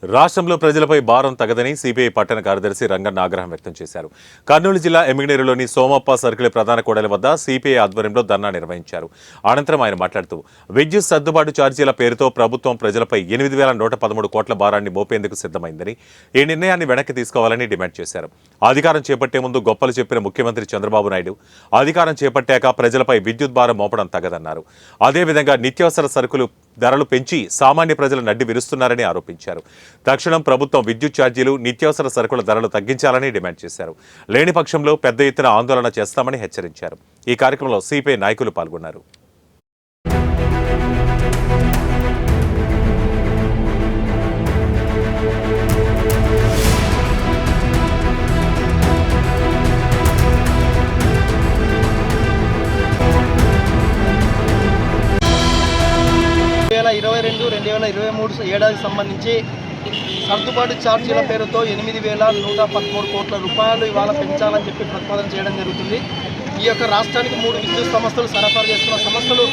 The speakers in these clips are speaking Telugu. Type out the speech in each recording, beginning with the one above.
రాష్ట్రంలో ప్రజలపై భారం తగదని సిపిఐ పట్టణ కార్యదర్శి రంగన్న ఆగ్రహం వ్యక్తం చేశారు. కర్నూలు జిల్లా ఎమ్మిగనూరులోని సోమప్ప సర్కిల్ ప్రధాన కూడలి వద్ద సిపిఐ ఆధ్వర్యంలో ధర్నా నిర్వహించారు. అనంతరం ఆయన మాట్లాడుతూ విద్యుత్ సర్దుబాటు ఛార్జీల పేరుతో ప్రభుత్వం ప్రజలపై 8,113 కోట్ల భారాన్ని మోపేందుకు సిద్ధమైందని, ఈ నిర్ణయాన్ని వెనక్కి తీసుకోవాలని డిమాండ్ చేశారు. అధికారం చేపట్టే ముందు గొప్పలు చెప్పిన ముఖ్యమంత్రి చంద్రబాబు నాయుడు అధికారం చేపట్టాక ప్రజలపై విద్యుత్ భారం మోపడం తగదన్నారు. అదేవిధంగా నిత్యావసర సరుకులు ధరలు పెంచి సామాన్య ప్రజల నడ్డి విరుస్తున్నారని ఆరోపించారు. తక్షణం ప్రభుత్వం విద్యుత్ ఛార్జీలు, నిత్యావసర సరుకుల ధరలు తగ్గించాలని డిమాండ్ చేశారు. లేని పక్షంలో పెద్ద ఎత్తున ఆందోళన చేస్తామని హెచ్చరించారు. ఈ కార్యక్రమంలో సిపిఐ నాయకులు పాల్గొన్నారు. ఏడాదికి సంబంధించి సర్దుబాటు ఛార్జీల పేరుతో 8,113 కోట్ల రూపాయలు ఇవాళ పెంచాలని చెప్పి ప్రతిపాదన చేయడం జరుగుతుంది. ఈ యొక్క రాష్ట్రానికి 3 విద్యుత్ సంస్థలు సరఫరా చేస్తున్న సంస్థలు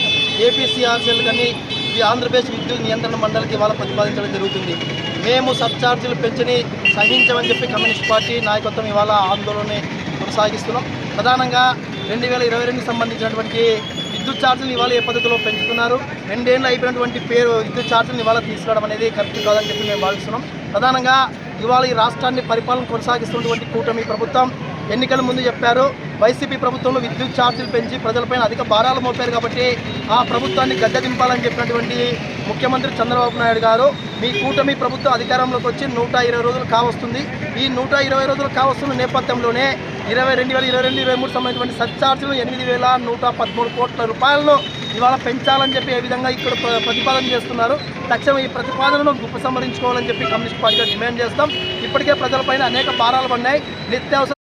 ఏపీసీఆర్సీఎల్ కానీ ఈ ఆంధ్రప్రదేశ్ విద్యుత్ నియంత్రణ మండలికి ఇవాళ ప్రతిపాదించడం జరుగుతుంది. మేము సబ్ఛార్జీలు పెంచని సహించమని చెప్పి కమ్యూనిస్ట్ పార్టీ నాయకత్వం ఇవాళ ఆందోళన కొనసాగిస్తున్నాం. ప్రధానంగా 2022 సంబంధించినటువంటి విద్యుత్ ఛార్జీలు ఇవాళ ఏ పద్ధతిలో పెంచుతున్నారు, 2 ఏళ్ళు అయిపోయినటువంటి విద్యుత్ ఛార్జీలను ఇవాళ తీసుకురావడం అనేది కరెక్ట్ కాదని చెప్పి మేము భావిస్తున్నాం. ప్రధానంగా ఇవాళ ఈ రాష్ట్రాన్ని పరిపాలన కొనసాగిస్తున్నటువంటి కూటమి ప్రభుత్వం ఎన్నికల ముందు చెప్పారు, వైసీపీ ప్రభుత్వంలో విద్యుత్ ఛార్జీలు పెంచి ప్రజలపైన అధిక భారాలు మోపారు కాబట్టి ఆ ప్రభుత్వాన్ని గద్దెదింపాలని చెప్పినటువంటి ముఖ్యమంత్రి చంద్రబాబు నాయుడు గారు మీ కూటమి ప్రభుత్వం అధికారంలోకి వచ్చి 120 రోజులు కావస్తుంది. ఈ 120 రోజులు కావస్తున్న నేపథ్యంలోనే 2022-23 సంబంధించినటువంటి సబ్ఛార్జీలు 8,113 కోట్ల రూపాయలను ఇవాళ పెంచాలని చెప్పి ఏ విధంగా ఇక్కడ ప్రతిపాదన చేస్తున్నారు. తక్షణం ఈ ప్రతిపాదనను ఉపసంహరించుకోవాలని చెప్పి కమ్యూనిస్ట్ పార్టీగా డిమాండ్ చేస్తాం. ఇప్పటికే ప్రజలపైన అనేక భారాలు పడినాయి. నిత్యావసర